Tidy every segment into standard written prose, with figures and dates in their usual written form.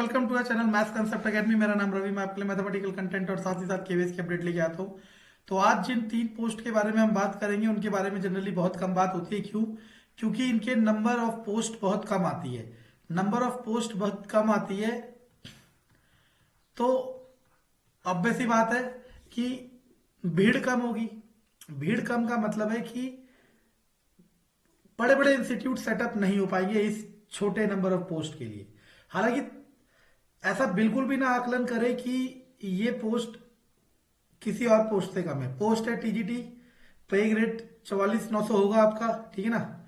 Welcome to our channel maths concept academy. मेरा नाम रवि। मैं आपके लिए मैथमेटिकल कंटेंट और साथ ही साथ केवीएस की अपडेट लेके आता हूँ। तो आज जिन 3 पोस्ट के बारे में हम बात करेंगे उनके बारे में जनरली बहुत कम बात होती है। क्यों? क्योंकि इनके नंबर ऑफ पोस्ट बहुत कम आती है। नंबर ऑफ पोस्ट बहुत कम आती है तो ऑब्वियस सी बात है कि भीड़ कम होगी। भीड़ कम का मतलब है कि बड़े बड़े इंस्टीट्यूट सेटअप नहीं हो पाएंगे इस छोटे नंबर ऑफ पोस्ट के लिए। हालांकि ऐसा बिल्कुल भी ना आकलन करें कि ये पोस्ट किसी और पोस्ट से कम है। पोस्ट है टीजीटी, पे ग्रेड 44,900 होगा आपका, ठीक है ना।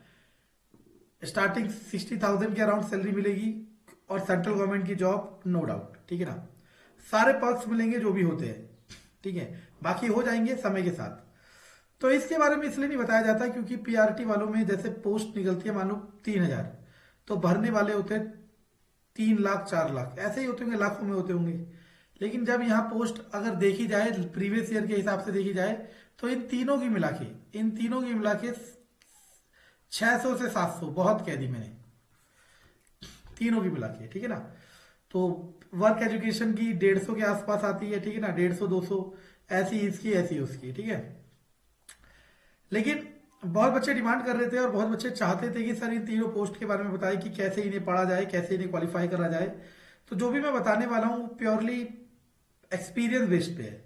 स्टार्टिंग 60,000 के अराउंड सैलरी मिलेगी और सेंट्रल गवर्नमेंट की जॉब नो डाउट, ठीक है ना। सारे पर्क्स मिलेंगे जो भी होते हैं, ठीक है। बाकी हो जाएंगे समय के साथ। तो इसके बारे में इसलिए नहीं बताया जाता क्योंकि पीआरटी वालों में जैसे पोस्ट निकलती है मान लो 3,000, तो भरने वाले होते हैं 3 लाख 4 लाख, ऐसे ही होते होंगे, लाखों में होते होंगे। लेकिन जब यहाँ पोस्ट अगर देखी जाए प्रीवियस ईयर के हिसाब से देखी जाए तो इन तीनों की मिला के 600 से 700 बहुत कह दी मैंने, तीनों की मिला के, ठीक है ना। तो वर्क एजुकेशन की 150 के आसपास आती है, ठीक है ना, 150 200 ऐसी इसकी ऐसी उसकी, ठीक है। लेकिन बहुत बच्चे डिमांड कर रहे थे और बहुत बच्चे चाहते थे कि सर इन तीनों पोस्ट के बारे में बताएं कि कैसे इन्हें पढ़ा जाए, कैसे इन्हें क्वालिफाई करा जाए। तो जो भी मैं बताने वाला हूँ प्योरली एक्सपीरियंस बेस्ड पे है।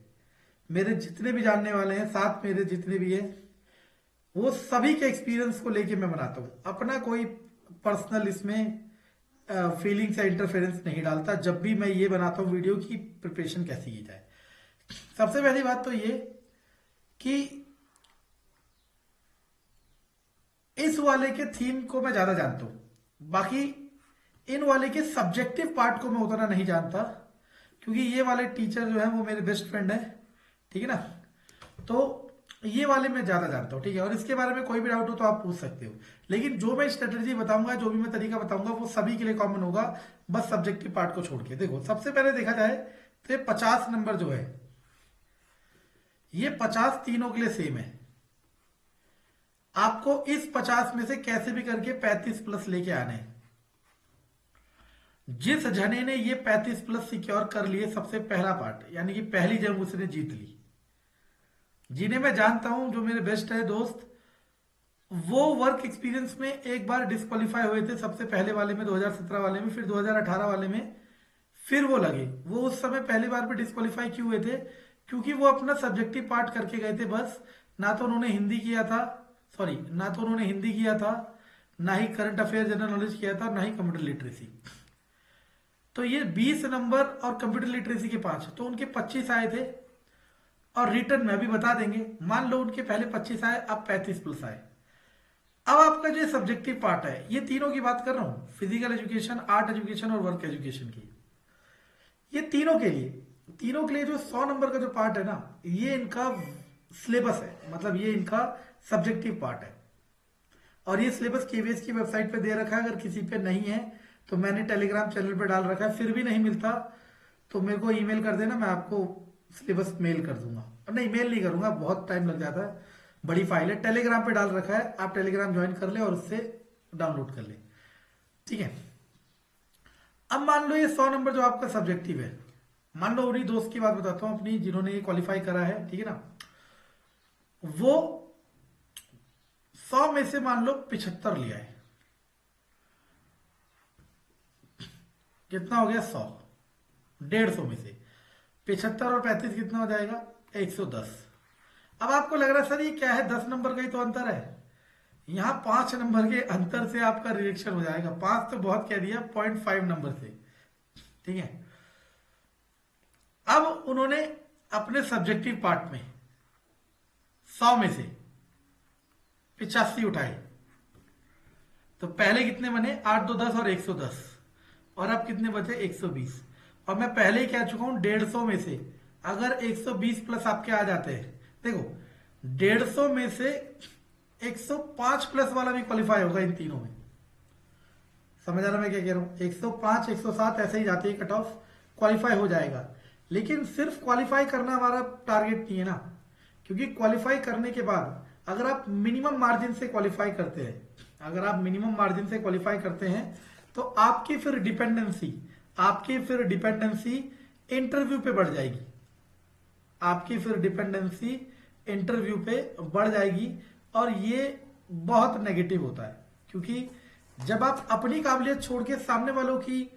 मेरे जितने भी जानने वाले हैं, साथ मेरे जितने भी हैं, वो सभी के एक्सपीरियंस को लेके मैं बनाता हूँ। अपना कोई पर्सनल इसमें फीलिंग्स या इंटरफेरेंस नहीं डालता जब भी मैं ये बनाता हूँ वीडियो की प्रिपरेशन कैसे की जाए। सबसे पहली बात तो ये कि इस वाले के थीम को मैं ज्यादा जानता हूं, बाकी इन वाले के सब्जेक्टिव पार्ट को मैं उतना नहीं जानता क्योंकि ये वाले टीचर जो है वो मेरे बेस्ट फ्रेंड है, ठीक है ना। तो ये वाले मैं ज्यादा जानता हूँ, ठीक है। और इसके बारे में कोई भी डाउट हो तो आप पूछ सकते हो। लेकिन जो मैं स्ट्रेटेजी बताऊंगा, जो भी मैं तरीका बताऊंगा वो सभी के लिए कॉमन होगा, बस सब्जेक्टिव पार्ट को छोड़ के। देखो सबसे पहले देखा जाए तो ये 50 नंबर जो है, ये 50 तीनों के लिए सेम है। आपको इस 50 में से कैसे भी करके 35 प्लस लेके आने हैं। जिस जने ने ये 35 प्लस सिक्योर कर लिए सबसे पहला पार्ट, यानी कि पहली जंग उसने जीत ली। जिन्हें मैं जानता हूं, जो मेरे बेस्ट है दोस्त, वो वर्क एक्सपीरियंस में एक बार डिस्क्वालीफाई हुए थे, सबसे पहले वाले में 2017 वाले में, फिर 2018 वाले में, फिर वो लगे। वो उस समय पहली बार में डिस्क्वालीफाई क्यों हुए थे? क्योंकि वो अपना सब्जेक्टिव पार्ट करके गए थे बस। ना तो उन्होंने हिंदी किया था, ना तो उन्होंने हिंदी किया था, ना ही करंट अफेयर जनरल नॉलेज किया था, ना ही कंप्यूटर लिटरेसी। तो ये 20 नंबर और कंप्यूटर लिटरेसी के 5, तो उनके 25 आए थे। और रिटर्न में अभी बता देंगे, मान लो उनके पहले 25 आए, अब 35 प्लस आए। अब आपका जो सब्जेक्टिव पार्ट है, ये तीनों की बात कर रहा हूं, फिजिकल एजुकेशन, आर्ट एजुकेशन और वर्क एजुकेशन की। ये तीनों के लिए जो 100 नंबर का जो पार्ट है ना, ये इनका सिलेबस है, मतलब ये इनका सब्जेक्टिव पार्ट है। और ये सिलेबस केवीएस की वेबसाइट पे दे रखा है। अगर किसी पे नहीं है तो मैंने टेलीग्राम चैनल पे डाल रखा है, फिर भी नहीं मिलता तो मेरे को ईमेल कर देना, मैं आपको सिलेबस मेल कर दूंगा। नहीं, मेल नहीं करूंगा, बहुत टाइम लग जाता है, बड़ी फाइल है। टेलीग्राम पे डाल रखा है, आप टेलीग्राम ज्वाइन कर ले और उससे डाउनलोड कर ले, ठीक है। अब मान लो ये 100 नंबर जो आपका सब्जेक्टिव है, मान लो उन्हीं दोस्त की बात बताता हूं अपनी जिन्होंने ये क्वालिफाई करा है, ठीक है ना। वो 100 में से मान लो 75 लिया है, कितना हो गया? 100। 150 में से 75 और 35 कितना हो जाएगा? 110। अब आपको लग रहा है सर ये क्या है, 10 नंबर का ही तो अंतर है। यहां 5 नंबर के अंतर से आपका रिएक्शन हो जाएगा। 5 तो बहुत कह दिया, 0.5 नंबर से, ठीक है। अब उन्होंने अपने सब्जेक्टिव पार्ट में 100 में से 85 उठाए, तो पहले कितने बने? 8 2 10 और 110, और अब कितने बचे? 120। और मैं पहले ही कह चुका हूं 150 में से अगर 120 प्लस आपके आ जाते हैं, देखो 150 में से 105 प्लस वाला भी क्वालिफाई होगा इन तीनों में। समझ आ रहा मैं क्या कह रहा हूं? 105 107 ऐसे ही जाती है कट ऑफ, क्वालिफाई हो जाएगा। लेकिन सिर्फ क्वालिफाई करना हमारा टारगेट नहीं है ना, क्योंकि क्वालिफाई करने के बाद अगर आप मिनिमम मार्जिन से क्वालिफाई करते हैं, तो आपकी फिर डिपेंडेंसी आपकी फिर डिपेंडेंसी इंटरव्यू पे बढ़ जाएगी, आपकी फिर डिपेंडेंसी इंटरव्यू पे बढ़ जाएगी। और ये बहुत नेगेटिव होता है, क्योंकि जब आप अपनी काबिलियत छोड़ के सामने वालों की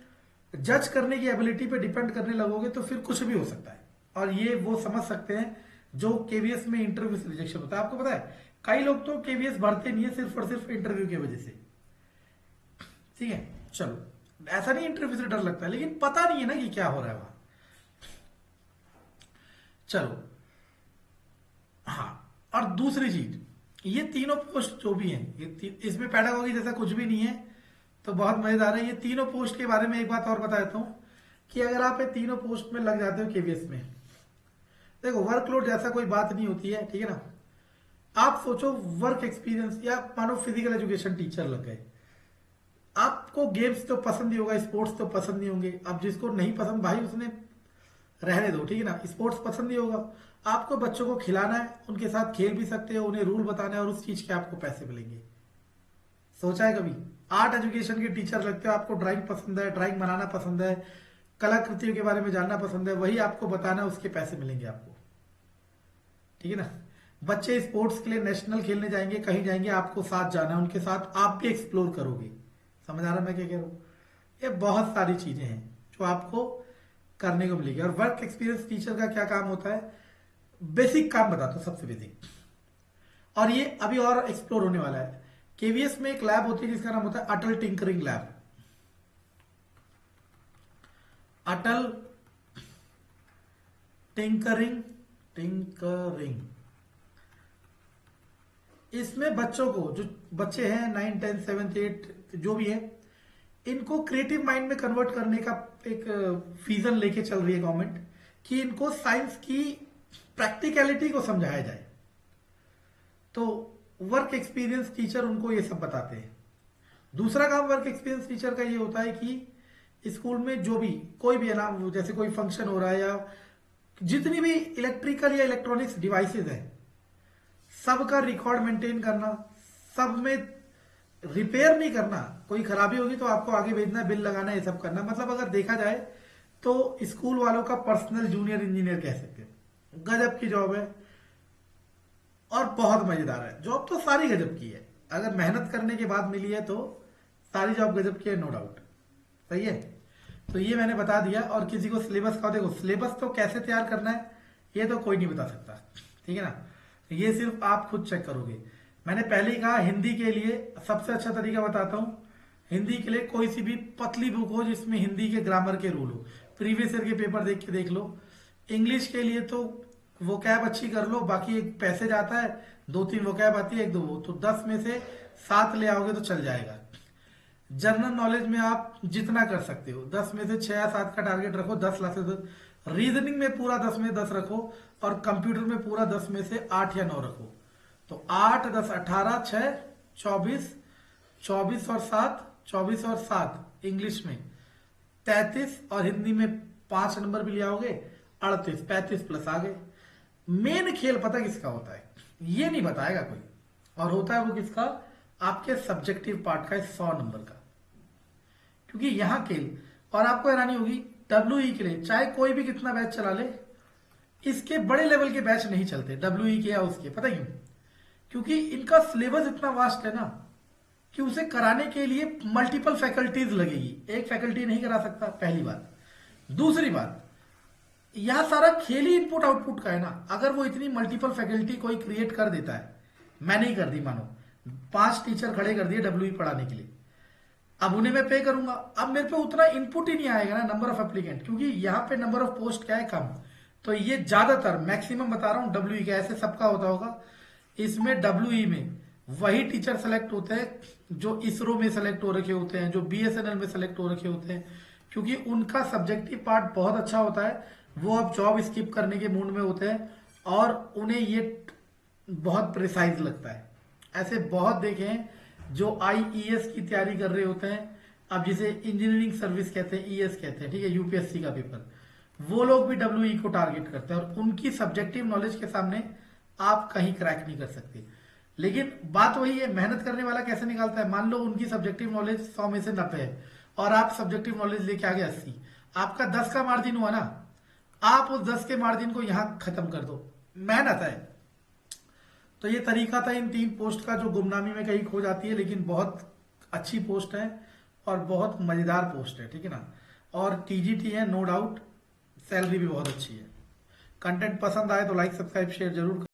जज करने की एबिलिटी पे डिपेंड करने लगोगे तो फिर कुछ भी हो सकता है। और ये वो समझ सकते हैं जो केवीएस में इंटरव्यू से रिजेक्शन होता है। आपको पता है कई लोग तो केवीएस भरते नहीं है सिर्फ और सिर्फ इंटरव्यू की वजह से। ठीक है, चलो ऐसा नहीं इंटरव्यू से डर लगता है, लेकिन पता नहीं है ना कि क्या हो रहा है वहां। चलो, हाँ, और दूसरी चीज, ये तीनों पोस्ट जो भी हैं इसमें पैडागोजी जैसा कुछ भी नहीं है, तो बहुत मजेदार है। ये तीनों पोस्ट के बारे में एक बात और बता देता हूं कि अगर आप ये तीनों पोस्ट में लग जाते हो केवीएस में, देखो वर्कलोड जैसा कोई बात नहीं होती है, ठीक है ना। आप सोचो वर्क एक्सपीरियंस, या मानो फिजिकल एजुकेशन टीचर लग गए, आपको गेम्स तो पसंद ही होगा, स्पोर्ट्स तो पसंद नहीं होंगे। अब जिसको नहीं पसंद भाई उसने रहने दो, ठीक है ना। स्पोर्ट्स पसंद नहीं होगा, आपको बच्चों को खिलाना है, उनके साथ खेल भी सकते हो, उन्हें रूल बताना है और उस चीज के आपको पैसे मिलेंगे। सोचा है कभी? आर्ट एजुकेशन के टीचर लगते हो, आपको ड्राइंग पसंद है, ड्राइंग बनाना पसंद है, कलाकृतियों के बारे में जानना पसंद है, वही आपको बताना है, उसके पैसे मिलेंगे आपको, ठीक है ना। बच्चे स्पोर्ट्स के लिए नेशनल खेलने जाएंगे, कहीं जाएंगे, आपको साथ जाना है, उनके साथ आप भी एक्सप्लोर करोगे। समझ आ रहा है मैं क्या कह रहा हूं? ये बहुत सारी चीजें हैं जो आपको करने को मिलेगी। और वर्क एक्सपीरियंस टीचर का क्या काम होता है, बेसिक काम बताता हूं, सबसे बेसिक। और ये अभी और एक्सप्लोर होने वाला है। केवीएस में एक लैब होती है जिसका नाम होता है अटल टिंकरिंग लैब। अटल टिंकरिंग टिंकरिंग इसमें बच्चों को, जो बच्चे हैं 9, 10, 7, 8 जो भी है, इनको क्रिएटिव माइंड में कन्वर्ट करने का एक विजन लेके चल रही है गवर्नमेंट, कि इनको साइंस की प्रैक्टिकलिटी को समझाया जाए। तो वर्क एक्सपीरियंस टीचर उनको ये सब बताते हैं। दूसरा काम वर्क एक्सपीरियंस टीचर का ये होता है कि स्कूल में जो भी कोई भी है ना, जैसे कोई फंक्शन हो रहा है या जितनी भी इलेक्ट्रिकल या इलेक्ट्रॉनिक्स डिवाइसेज है, सबका रिकॉर्ड मेंटेन करना, सब में रिपेयर नहीं करना, कोई खराबी होगी तो आपको आगे भेजना, बिल लगाना, ये सब करना। मतलब अगर देखा जाए तो स्कूल वालों का पर्सनल जूनियर इंजीनियर कह सकते हैं। गजब की जॉब है और बहुत मजेदार है। जॉब तो सारी गजब की है, अगर मेहनत करने के बाद मिली है तो सारी जॉब गजब की है, नो डाउट। सही है, तो ये मैंने बता दिया। और किसी को सिलेबस का, देखो सिलेबस तो कैसे तैयार करना है ये तो कोई नहीं बता सकता, ठीक है ना। ये सिर्फ आप खुद चेक करोगे। मैंने पहले ही कहा हिंदी के लिए सबसे अच्छा तरीका बताता हूं। हिंदी के लिए कोई सी भी पतली बुक हो जिसमें हिंदी के ग्रामर के रूल हो, प्रीवियस ईयर के पेपर देख के देख लो। इंग्लिश के लिए तो वो कैब अच्छी कर लो, बाकी एक पैसेज आता है, 2-3 वो कैब आती है, 1-2 वो, तो 10 में से 7 ले आओगे तो चल जाएगा। जनरल नॉलेज में आप जितना कर सकते हो, 10 में से 6 या 7 का टारगेट रखो, 10 लाख से 10। रीजनिंग में पूरा 10 में 10 रखो, और कंप्यूटर में पूरा 10 में से 8 या 9 रखो। तो 8, 10, 18, 6, 24, 24 और 7, 24 और 7 इंग्लिश में 33, और हिंदी में 5 नंबर भी ले आओगे, 38, 35 प्लस आ गए। मेन खेल पता किसका होता है, ये नहीं बताएगा कोई, और होता है वो किसका, आपके सब्जेक्टिव पार्ट का 100 नंबर का। क्योंकि यहां खेल, और आपको हैरानी होगी डब्ल्यूई के लिए चाहे कोई भी कितना बैच चला ले, इसके बड़े लेवल के बैच नहीं चलते डब्ल्यूई के या उसके। पता क्यों? क्योंकि इनका सिलेबस इतना वास्ट है ना कि उसे कराने के लिए मल्टीपल फैकल्टीज लगेगी, एक फैकल्टी नहीं करा सकता, पहली बात। दूसरी बात, यह सारा खेल ही इनपुट आउटपुट का है ना। अगर वो इतनी मल्टीपल फैकल्टी कोई क्रिएट कर देता है, मैंने ही कर दी, मानो 5 टीचर खड़े कर दिए डब्ल्यूई पढ़ाने के लिए, अब उन्हें मैं पे करूंगा, अब मेरे पे उतना इनपुट ही नहीं आएगा ना, नंबर ऑफ एप्लीकेंट, क्योंकि यहाँ पे नंबर ऑफ पोस्ट क्या है, कम। तो ये ज्यादातर मैक्सिमम बता रहा हूं डब्ल्यूई का, ऐसे सबका होता होगा। इसमें डब्ल्यूई में वही टीचर सेलेक्ट होते हैं जो इसरो में सेलेक्ट हो रखे होते हैं, जो बीएसएनएल में सेलेक्ट हो रखे होते हैं, क्योंकि उनका सब्जेक्टिव पार्ट बहुत अच्छा होता है। वो अब जॉब स्किप करने के मूड में होते हैं और उन्हें ये बहुत प्रिसाइज लगता है। ऐसे बहुत देखे हैं जो आईईएस की तैयारी कर रहे होते हैं, अब जिसे इंजीनियरिंग सर्विस कहते हैं, ईएस कहते हैं, ठीक है, यूपीएससी का पेपर, वो लोग भी डब्ल्यूई को टारगेट करते हैं, और उनकी सब्जेक्टिव नॉलेज के सामने आप कहीं क्रैक नहीं कर सकते। लेकिन बात वही है, मेहनत करने वाला कैसे निकालता है। मान लो उनकी सब्जेक्टिव नॉलेज 100 में से 90 है और आप सब्जेक्टिव नॉलेज लेके आ गए 80, आपका 10 का मार्जिन हुआ ना, आप उस 10 के मार्जिन को यहां खत्म कर दो, मेहनत है। तो ये तरीका था इन 3 पोस्ट का, जो गुमनामी में कहीं खो जाती है, लेकिन बहुत अच्छी पोस्ट है और बहुत मजेदार पोस्ट है, ठीक है ना। और टीजीटी है नो डाउट, सैलरी भी बहुत अच्छी है। कंटेंट पसंद आए तो लाइक सब्सक्राइब शेयर जरूर